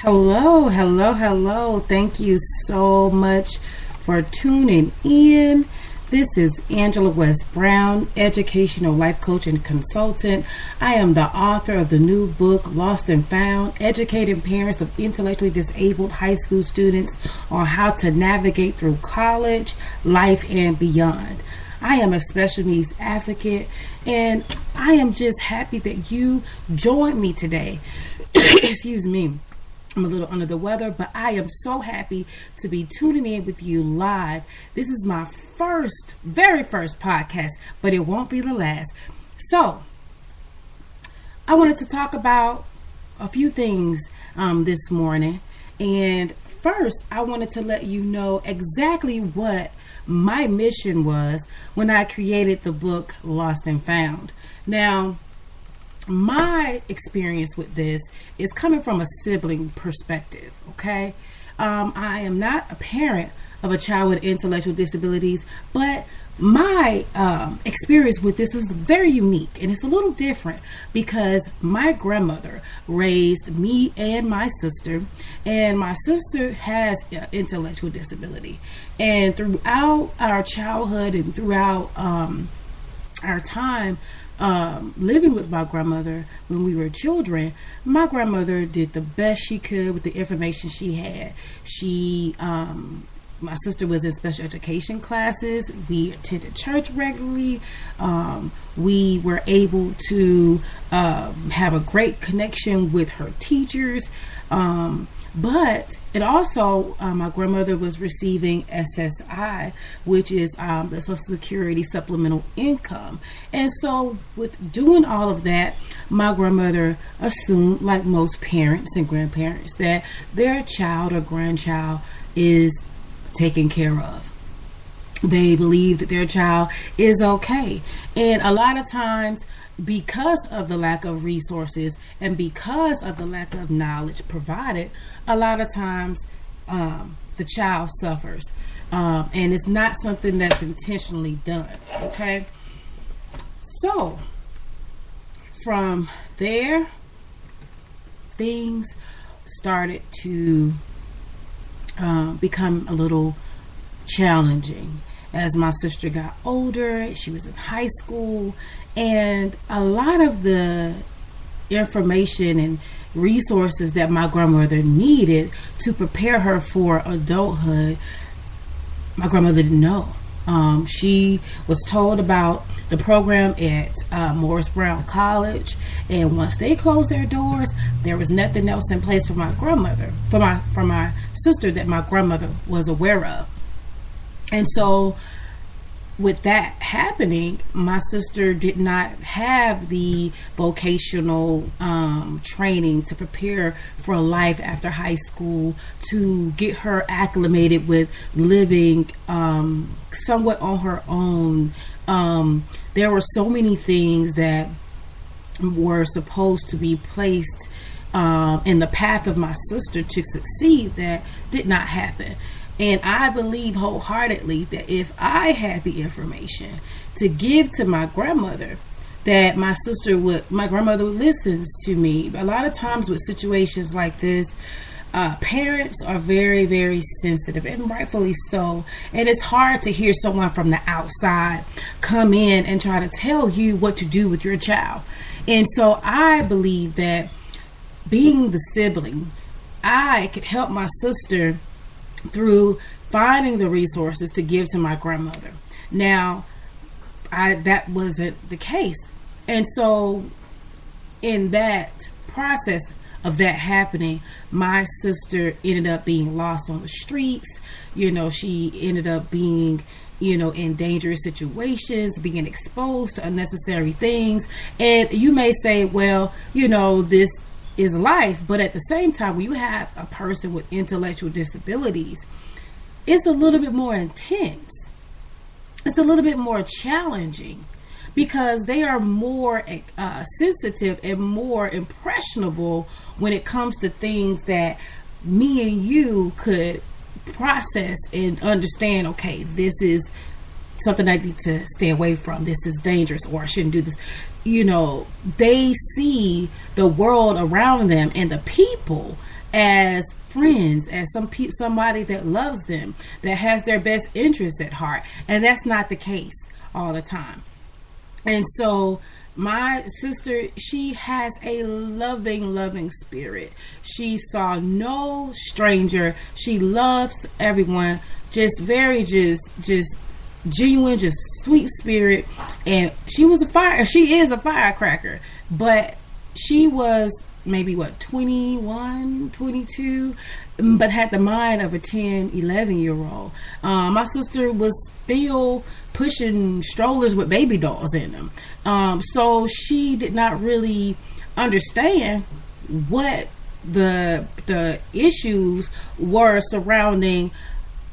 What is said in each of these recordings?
Hello, hello, hello. Thank you so much for tuning in. This is Angela West Brown, educational life coach and consultant. I am the author of the new book, Lost and Found, Educating Parents of Intellectually Disabled High School Students on How to Navigate Through College, Life, and Beyond. I am a special needs advocate, and I am just happy that you joined me today. Excuse me. I'm a little under the weather, but I am so happy to be tuning in with you live. This is my very first podcast, but it won't be the last. So, I wanted to talk about a few things this morning. And first, I wanted to let you know exactly what my mission was when I created the book Lost and Found. Now, my experience with this is coming from a sibling perspective, okay? I am not a parent of a child with intellectual disabilities, but my experience with this is very unique, and it's a little different because my grandmother raised me and my sister has intellectual disability. And throughout our childhood and throughout our time living with my grandmother when we were children, my grandmother did the best she could with the information she had. My sister was in special education classes. We attended church regularly. We were able to have a great connection with her teachers. But it also, my grandmother was receiving SSI, which is the Social Security Supplemental Income. And so with doing all of that, my grandmother assumed, like most parents and grandparents, that their child or grandchild is taken care of. They believe that their child is okay. And a lot of times, because of the lack of resources and because of the lack of knowledge provided, a lot of times the child suffers. And it's not something that's intentionally done, okay? So, from there, things started to become a little challenging. As my sister got older, she was in high school, and a lot of the information and resources that my grandmother needed to prepare her for adulthood, my grandmother didn't know. She was told about the program at Morris Brown College, and once they closed their doors, there was nothing else in place for my grandmother, for my sister, that my grandmother was aware of. And so with that happening, my sister did not have the vocational training to prepare for life after high school, to get her acclimated with living somewhat on her own. There were so many things that were supposed to be placed in the path of my sister to succeed that did not happen. And I believe wholeheartedly that if I had the information to give to my grandmother, that my grandmother listens to me. A lot of times with situations like this, parents are very, very sensitive, and rightfully so. And it's hard to hear someone from the outside come in and try to tell you what to do with your child. And so I believe that being the sibling, I could help my sister through finding the resources to give to my grandmother. Now, that wasn't the case. And so in that process of that happening, my sister ended up being lost on the streets. She ended up being, in dangerous situations, being exposed to unnecessary things. And you may say, well, this is life, but at the same time, when you have a person with intellectual disabilities, it's a little bit more intense. It's a little bit more challenging because they are more sensitive and more impressionable when it comes to things that me and you could process and understand. Okay, this is something I need to stay away from. This is dangerous, or I shouldn't do this. They see the world around them and the people as friends, as somebody that loves them, that has their best interests at heart. And that's not the case all the time. And so my sister, she has a loving spirit. She saw no stranger. She loves everyone. Just very, just genuine, just sweet spirit. And she is a firecracker. But she was maybe 21, 22, but had the mind of a 10, 11-year-old. My sister was still pushing strollers with baby dolls in them. So she did not really understand what the issues were surrounding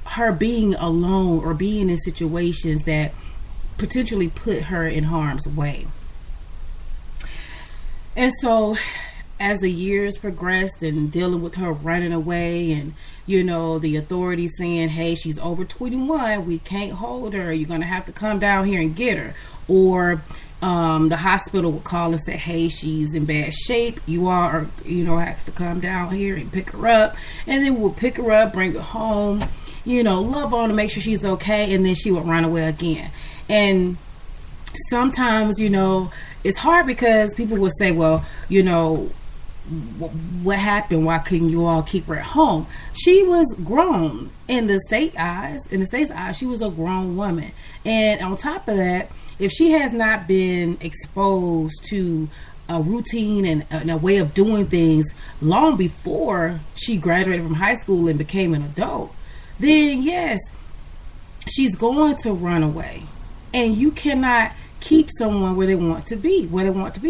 her being alone or being in situations that potentially put her in harm's way. And so as the years progressed and dealing with her running away and, the authorities saying, hey, she's over 21, we can't hold her, you're going to have to come down here and get her. Or the hospital would call and say, hey, she's in bad shape, you are, have to come down here and pick her up. And then we'll pick her up, bring her home, love on her, make sure she's okay. And then she would run away again. And sometimes, it's hard because people will say, well, what happened? Why couldn't you all keep her at home? She was grown in the state's eyes. She was a grown woman. And on top of that, if she has not been exposed to a routine and a way of doing things long before she graduated from high school and became an adult, then yes, she's going to run away. And you cannot keep someone where they want to be.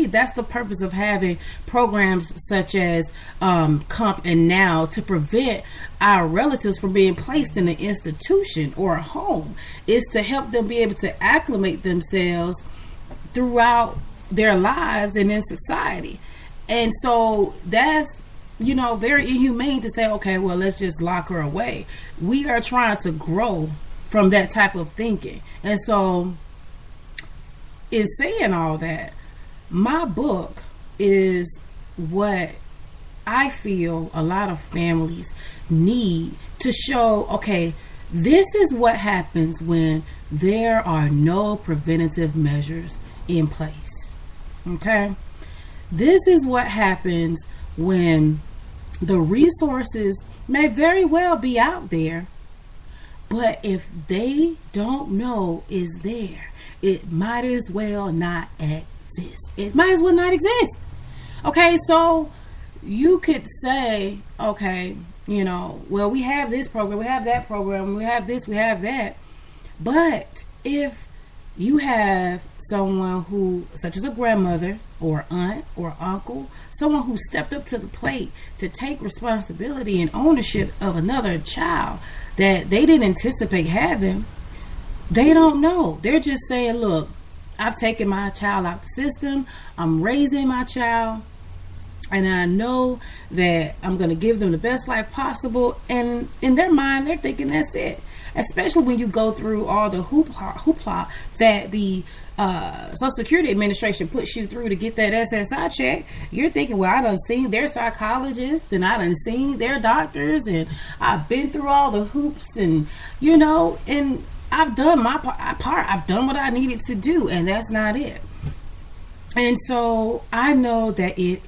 That's the purpose of having programs such as CUMP and NOW, to prevent our relatives from being placed in an institution or a home. Is to help them be able to acclimate themselves throughout their lives and in society. And so that's very inhumane to say, okay, well, let's just lock her away. We are trying to grow from that type of thinking. And so in saying all that, my book is what I feel a lot of families need to show, okay, this is what happens when there are no preventative measures in place. Okay? This is what happens when the resources may very well be out there, but if they don't know is there, it might as well not exist. Okay, so you could say, okay, well, we have this program, we have that program, we have this, we have that. But if you have someone who, such as a grandmother or aunt or uncle, someone who stepped up to the plate to take responsibility and ownership of another child that they didn't anticipate having, they don't know. They're just saying, look, I've taken my child out the system. I'm raising my child. And I know that I'm going to give them the best life possible. And in their mind, they're thinking that's it. Especially when you go through all the hoopla that the Social Security Administration puts you through to get that SSI check. You're thinking, well, I done seen their psychologists and I done seen their doctors and I've been through all the hoops and, and I've done my part. I've done what I needed to do, and that's not it. And so I know that it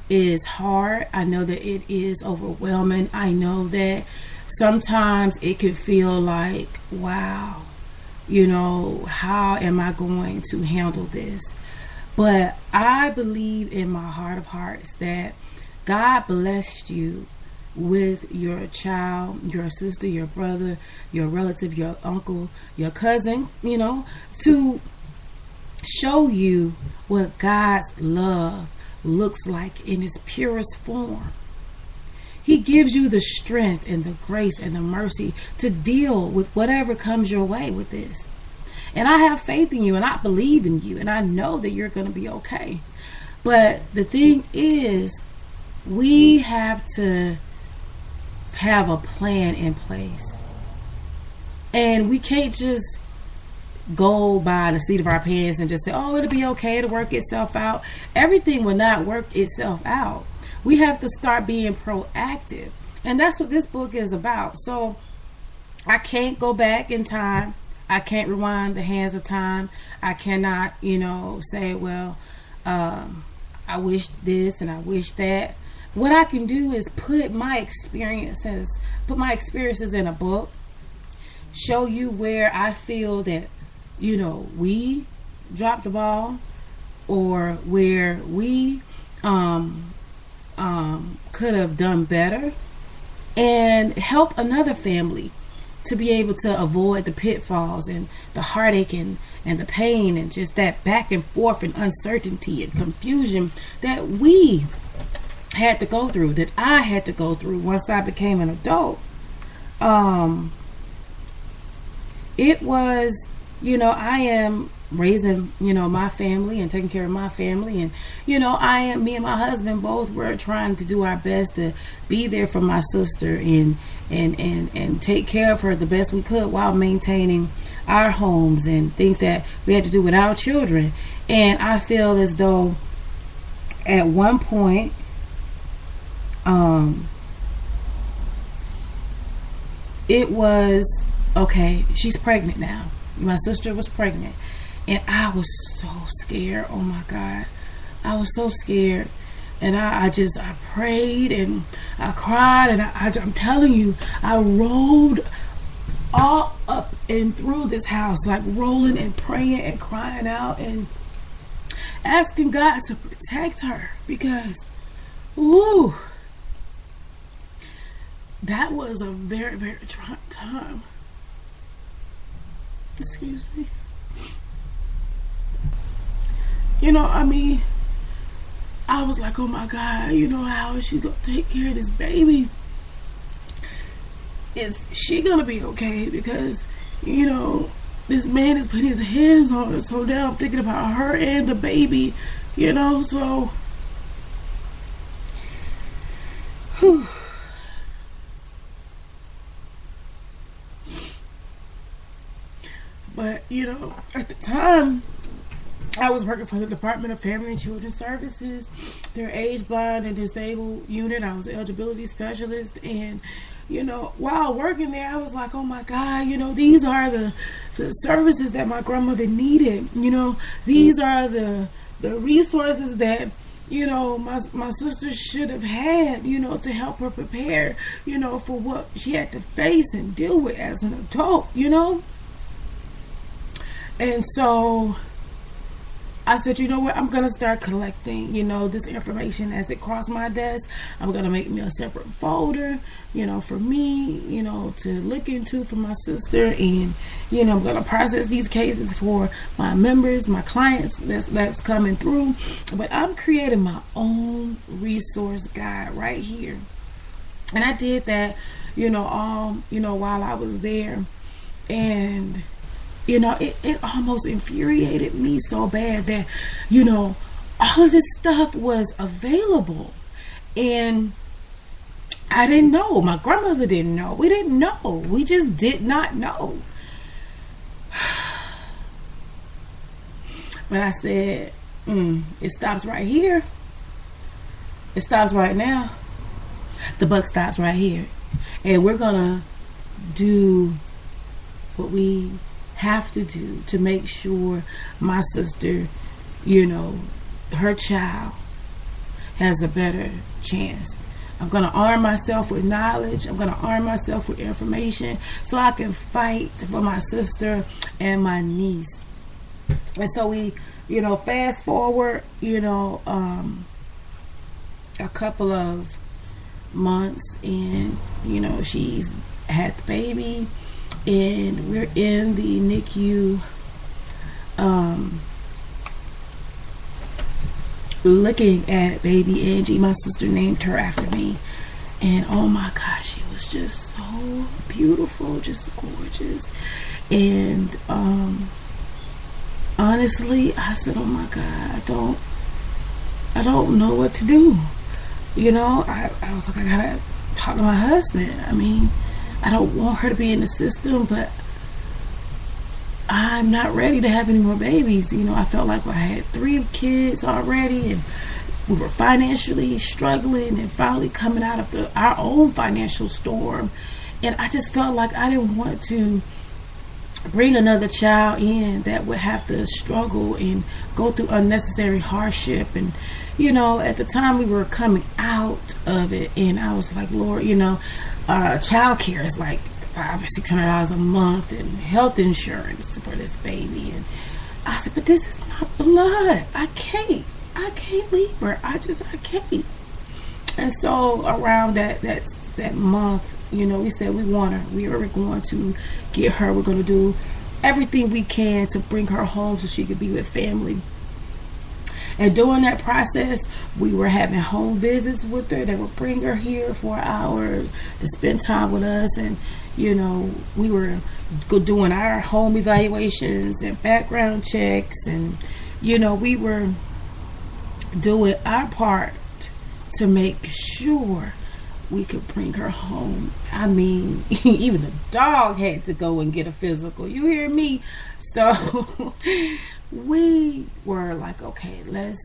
is hard. I know that it is overwhelming. I know that sometimes it could feel like, wow, how am I going to handle this? But I believe in my heart of hearts that God blessed you with your child, your sister, your brother, your relative, your uncle, your cousin, to show you what God's love looks like in its purest form. He gives you the strength and the grace and the mercy to deal with whatever comes your way with this. And I have faith in you and I believe in you and I know that you're going to be okay. But the thing is, we have to have a plan in place. And we can't just go by the seat of our pants and just say, oh, it'll be okay, it'll work itself out. Everything will not work itself out. We have to start being proactive. And that's what this book is about. So I can't go back in time. I can't rewind the hands of time. I cannot, say, well, I wish this and I wish that. What I can do is put my experiences in a book, show you where I feel that, we dropped the ball, or where we could have done better, and help another family to be able to avoid the pitfalls and the heartache and the pain and just that back and forth and uncertainty and confusion that we had to go through, that I had to go through once I became an adult. It was, I am raising, my family and taking care of my family, and me and my husband both were trying to do our best to be there for my sister and take care of her the best we could while maintaining our homes and things that we had to do with our children. And I feel as though at one point it was okay, she's pregnant now. My sister was pregnant, and I was so scared. Oh my God, I was so scared. And I prayed and I cried, and I'm telling you, I rolled all up and through this house, like rolling and praying and crying out and asking God to protect her, because woo, that was a very, very trying time. Excuse me. I was like, oh my God, how is she gonna take care of this baby? Is she gonna be okay? Because, this man is putting his hands on her. So now I'm thinking about her and the baby, so. Whew. But, at the time, I was working for the Department of Family and Children Services, their age blind and disabled unit. I was an eligibility specialist. And, while working there, I was like, oh my God, these are the services that my grandmother needed. These are the resources that, my sister should have had, to help her prepare, for what she had to face and deal with as an adult, And so I said, you know what, I'm going to start collecting, this information as it crossed my desk. I'm going to make me a separate folder, for me, to look into for my sister. And, I'm going to process these cases for my members, my clients that's coming through. But I'm creating my own resource guide right here. And I did that, while I was there. And it almost infuriated me so bad that, all of this stuff was available. And I didn't know. My grandmother didn't know. We didn't know. We just did not know. But I said, it stops right here. It stops right now. The buck stops right here. And we're going to do what we have to do to make sure my sister, her child has a better chance. I'm going to arm myself with knowledge. I'm going to arm myself with information so I can fight for my sister and my niece. And so we, fast forward, a couple of months, and, she's had the baby. And we're in the NICU looking at baby Angie. My sister named her after me. And oh my gosh, she was just so beautiful, just gorgeous. And honestly, I said, oh my God, I don't know what to do. I was like, I gotta talk to my husband. I don't want her to be in the system, but I'm not ready to have any more babies. I felt like I had 3 kids already, and we were financially struggling and finally coming out of our own financial storm. And I just felt like I didn't want to bring another child in that would have to struggle and go through unnecessary hardship. And at the time we were coming out of it, and I was like, Lord, child care is like $500 or $600 a month, and health insurance for this baby. And I said, but this is my blood. I can't leave her. I can't. And so around that month, we said we want her. We are going to get her. We're going to do everything we can to bring her home so she could be with family. And during that process, we were having home visits with her. They would bring her here for an hour to spend time with us. And, we were doing our home evaluations and background checks. And, we were doing our part to make sure we could bring her home. I mean, even the dog had to go and get a physical. You hear me? So we were like, okay, let's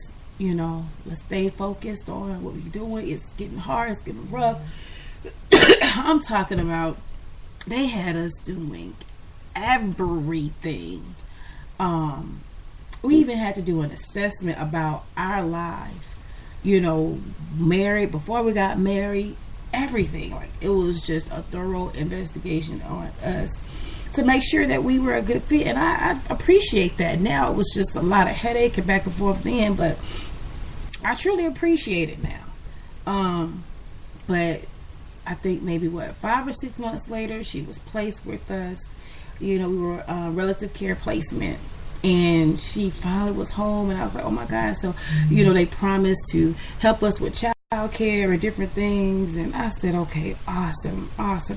stay focused on what we're doing. It's getting hard. It's getting rough. I'm talking about they had us doing everything. We even had to do an assessment about our life. Married, before we got married, everything. Like, it was just a thorough investigation on us to make sure that we were a good fit. And I appreciate that. Now it was just a lot of headache and back and forth then, but I truly appreciate it now. But I think maybe 5 or 6 months later, she was placed with us. We were relative care placement, and she finally was home. And I was like, oh my God. So they promised to help us with child care and different things. And I said, okay, awesome,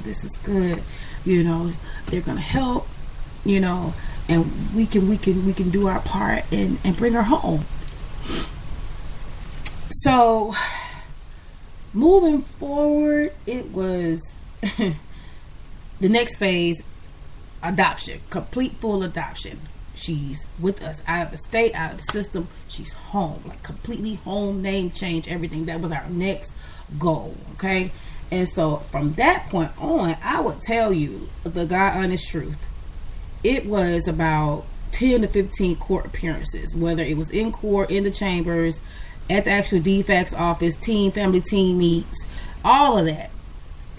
this is good. They're gonna help, and we can do our part and bring her home. So moving forward, it was the next phase, adoption, complete full adoption. She's with us, out of the state, out of the system. She's home, like completely home, name change, everything. That was our next goal, okay? And so from that point on, I would tell you the God honest truth. It was about 10 to 15 court appearances, whether it was in court, in the chambers, at the actual DFACS office, family team meets, all of that.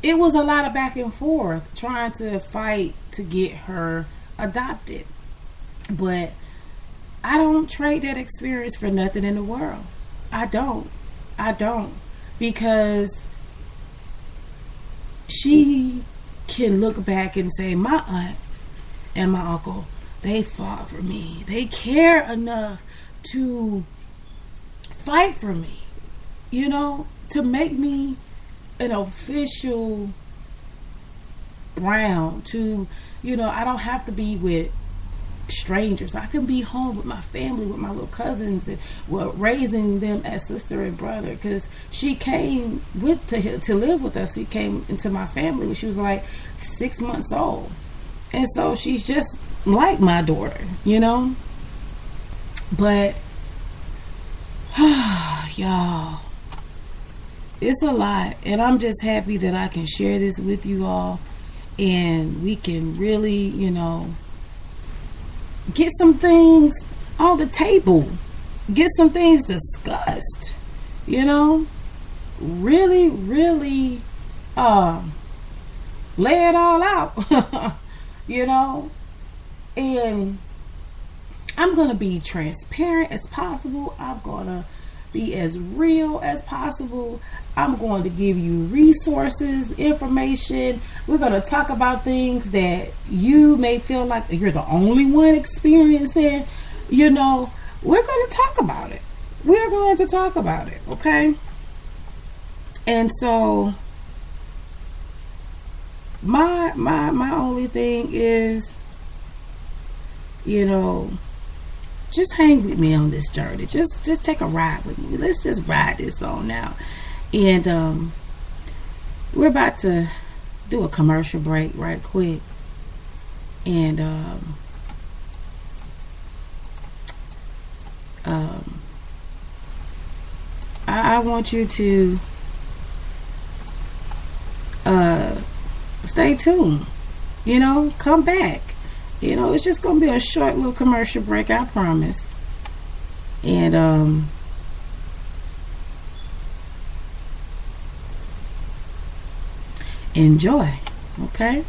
It was a lot of back and forth trying to fight to get her adopted. But I don't trade that experience for nothing in the world. I don't. Because she can look back and say, my aunt and my uncle, they fought for me. They care enough to fight for me, to make me an official Brown. I don't have to be with strangers. I can be home with my family, with my little cousins, and raising them as sister and brother. Because she came to live with us. She came into my family when she was like 6 months old, and so she's just like my daughter, But y'all, it's a lot, and I'm just happy that I can share this with you all, and we can really, get some things on the table, get some things discussed, really lay it all out. And I'm gonna be transparent as possible. I'm gonna be as real as possible. I'm going to give you resources, information. We're going to talk about things that you may feel like you're the only one experiencing. We're going to talk about it. We're going to talk about it, okay? And so my only thing is, just hang with me on this journey. Just take a ride with me. Let's just ride this on now. And we're about to do a commercial break right quick. And I want you to stay tuned. Come back. It's just gonna be a short little commercial break, I promise. And enjoy. Okay.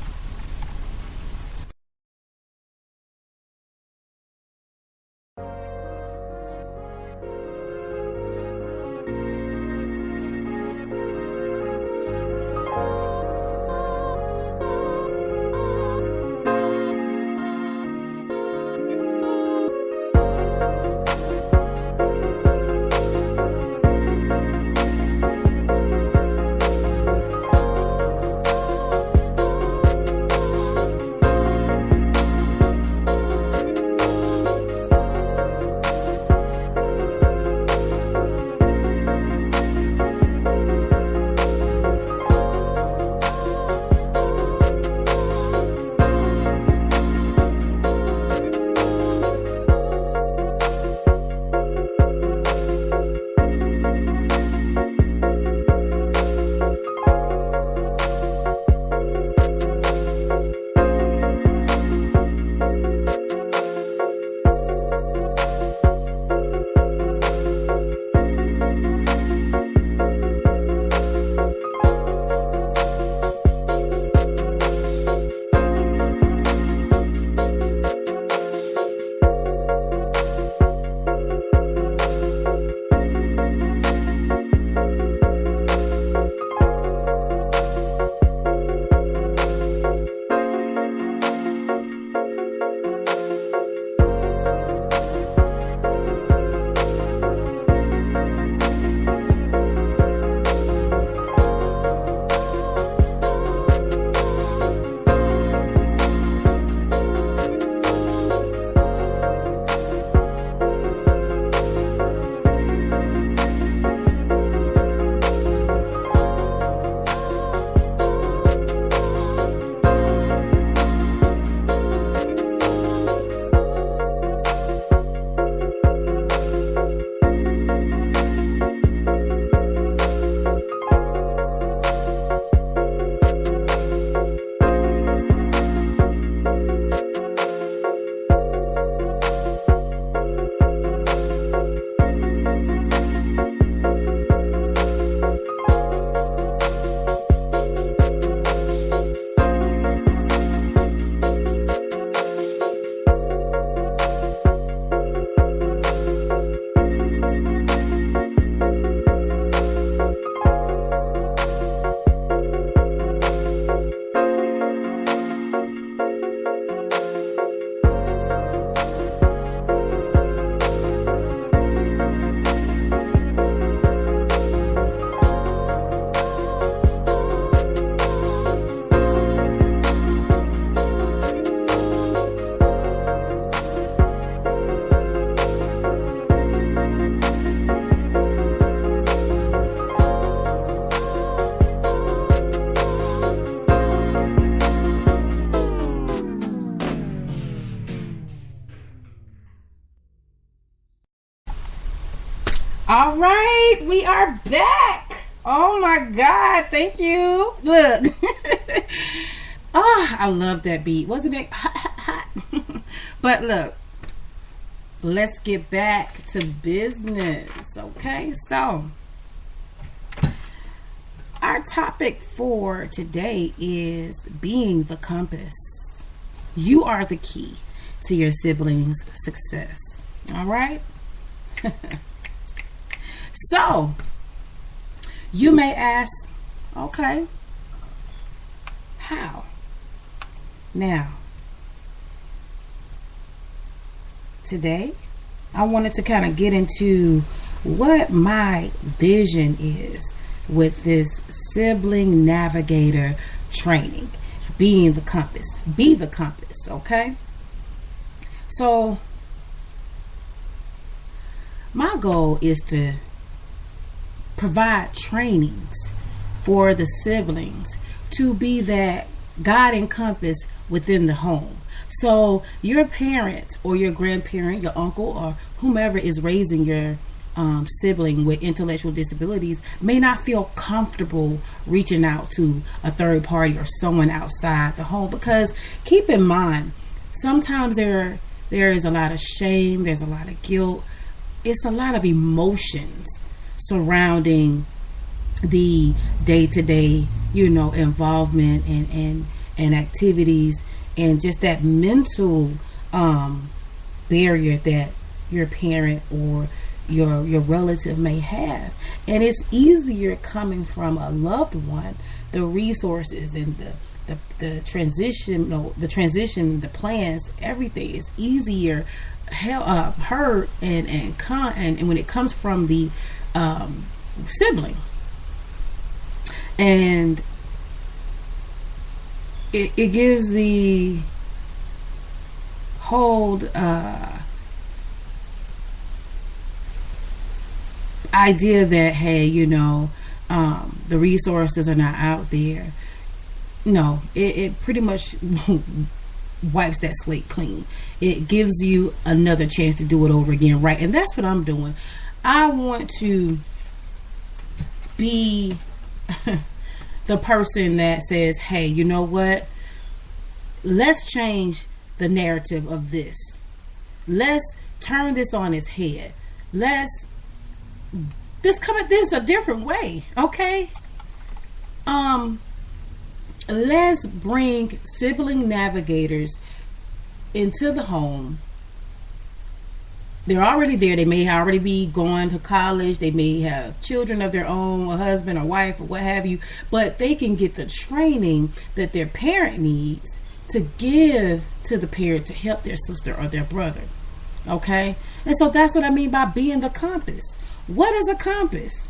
All right, we are back. Oh my God, thank you. Look. Oh, I love that beat. Wasn't it hot? But look, let's get back to business. Okay, so our topic for today is being the compass. You are the key to your siblings' success. All right? So, you may ask, okay, how? Now, today, I wanted to kind of get into what my vision is with this sibling navigator training. Being the compass. Be the compass, okay? So, my goal is to provide trainings for the siblings to be that guiding compass within the home. So your parent or your grandparent, your uncle or whomever is raising your sibling with intellectual disabilities may not feel comfortable reaching out to a third party or someone outside the home, because keep in mind, sometimes there is a lot of shame, there's a lot of guilt, it's a lot of emotions surrounding the day-to-day, involvement and activities, and just that mental barrier that your parent or your relative may have. And it's easier coming from a loved one. The resources and the transition, the plans, everything is easier heard and when it comes from the sibling. And it gives the whole idea that, hey, the resources are not out there. No, it pretty much wipes that slate clean. It gives you another chance to do it over again, right? And that's what I'm doing. I want to be the person that says, hey, you know what? Let's change the narrative of this. Let's turn this on its head. Let's come at this a different way, okay? Let's bring sibling navigators into the home. They're already there. They may already be going to college. They may have children of their own, a husband or wife or what have you, but they can get the training that their parent needs to give to the parent to help their sister or their brother. Okay? And so that's what I mean by being the compass. What is a compass?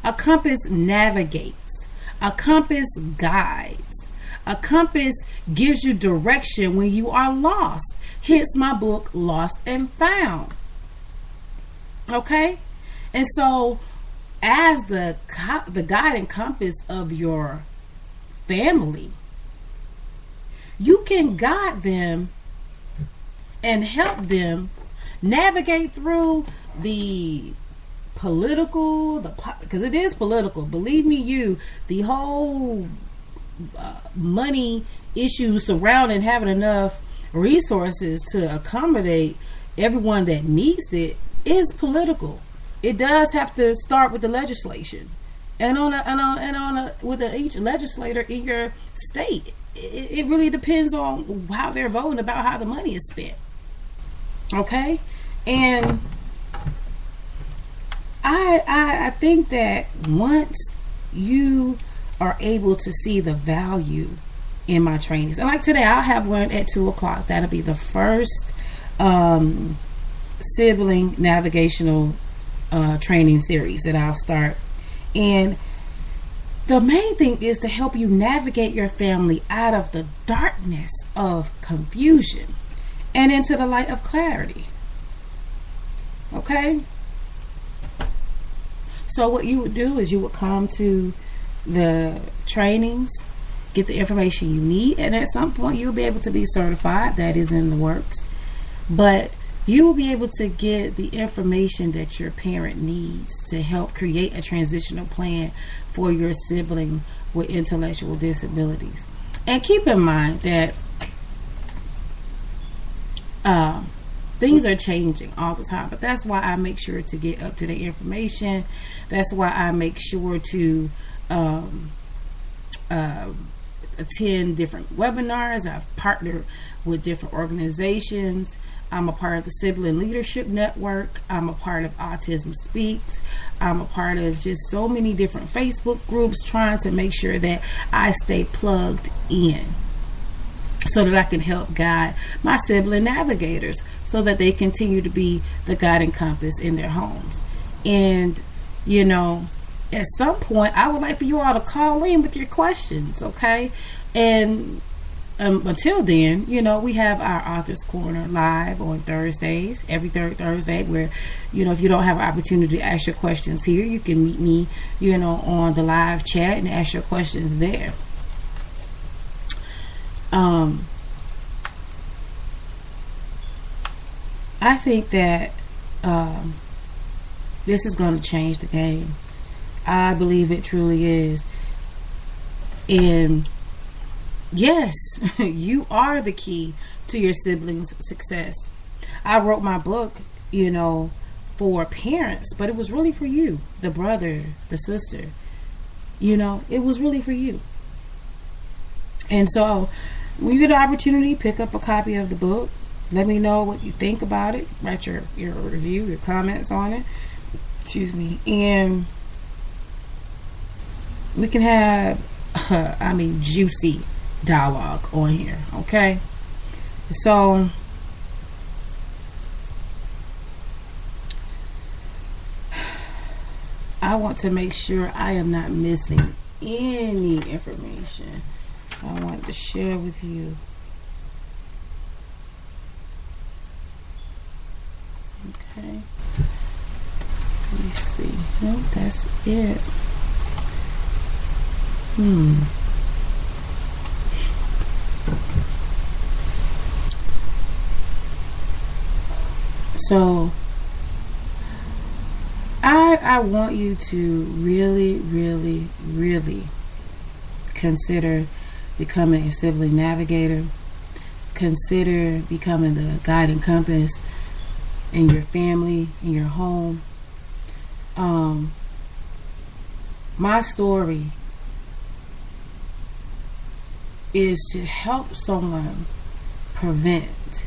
A compass navigates. A compass guides. A compass gives you direction when you are lost. Hence my book, Lost and Found. Okay? And so as the guide and compass of your family, you can guide them and help them navigate through the political, because it is political. Believe me, the whole money issues surrounding having enough resources to accommodate everyone that needs it is political. It does have to start with the legislation, and with each legislator in your state. It really depends on how they're voting about how the money is spent. Okay, and I think that once you are able to see the value in my trainings, and like today I'll have one at 2:00. That'll be the first sibling navigational training series that I'll start. And the main thing is to help you navigate your family out of the darkness of confusion and into the light of clarity. Okay? So what you would do is you would come to the trainings, get the information you need, and at some point you'll be able to be certified. That is in the works. But you will be able to get the information that your parent needs to help create a transitional plan for your sibling with intellectual disabilities. And keep in mind that things are changing all the time, but that's why I make sure to get up to date information. That's why I make sure to attend different webinars. I've partnered with different organizations. I'm a part of the Sibling Leadership Network. I'm a part of Autism Speaks. I'm a part of just so many different Facebook groups, trying to make sure that I stay plugged in so that I can help guide my sibling navigators so that they continue to be the guiding compass in their homes. And, at some point, I would like for you all to call in with your questions, okay? And until then, we have our Authors Corner live on Thursdays, every third Thursday, where, if you don't have an opportunity to ask your questions here, you can meet me, on the live chat and ask your questions there. I think that This is going to change the game. I believe it truly is. And yes, you are the key to your siblings' success. I wrote my book, for parents, but it was really for you, the brother, the sister. It was really for you. And so, when you get an opportunity, pick up a copy of the book. Let me know what you think about it. Write your review, your comments on it. Excuse me. And we can have, juicy dialogue on here. Okay? So, I want to make sure I am not missing any information I want to share with you. Okay. Let me see. No, that's it. So I want you to really, really, really consider becoming a sibling navigator. Consider becoming the guiding compass in your family, in your home. My story is to help someone prevent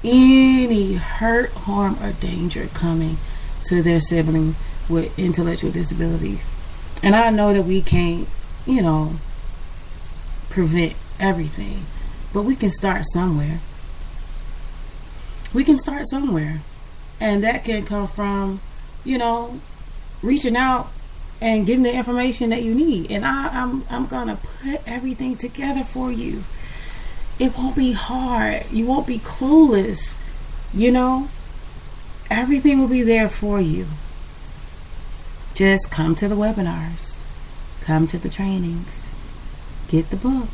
any hurt, harm, or danger coming to their sibling with intellectual disabilities. And I know that we can't, prevent everything, but we can start somewhere. We can start somewhere. And that can come from, reaching out and getting the information that you need. And I'm gonna put everything together for you. It won't be hard. You won't be clueless. Everything will be there for you. Just come to the webinars. Come to the trainings. Get the book.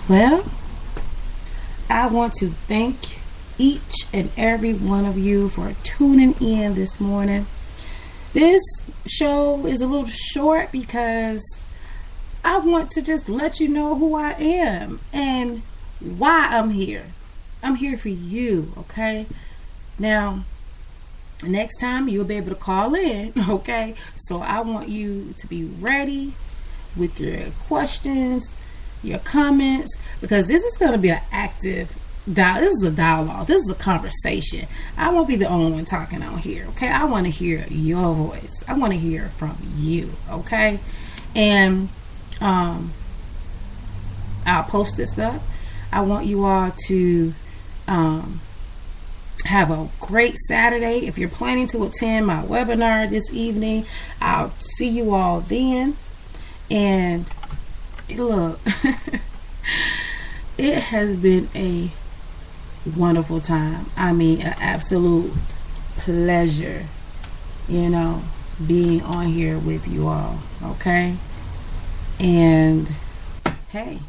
Well, I want to thank each and every one of you for tuning in this morning. This show is a little short because I want to just let you know who I am and why I'm here. I'm here for you, okay? Now, next time you'll be able to call in, okay? So I want you to be ready with your questions, your comments, because this is going to be an active this is a dialogue. This is a conversation. I won't be the only one talking on here, okay? I want to hear your voice. I want to hear from you, okay? And I'll post this up. I want you all to have a great Saturday. If you're planning to attend my webinar this evening, I'll see you all then. And look, it has been a wonderful time. An absolute pleasure, being on here with you all, okay? And hey,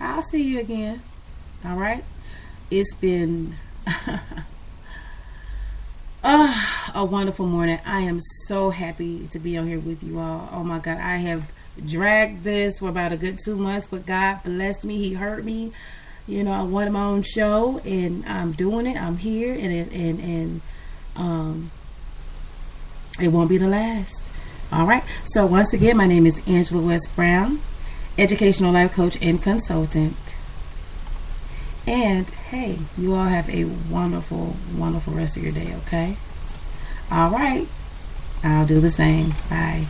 I'll see you again. All right? It's been a wonderful morning. I am so happy to be on here with you all. Oh my God, I have dragged this for about a good 2 months, but God blessed me. He heard me. I wanted my own show, and I'm doing it. I'm here, and it won't be the last. All right. So once again, my name is Angela West Brown, educational life coach and consultant. And hey, you all have a wonderful, wonderful rest of your day. Okay. All right. I'll do the same. Bye.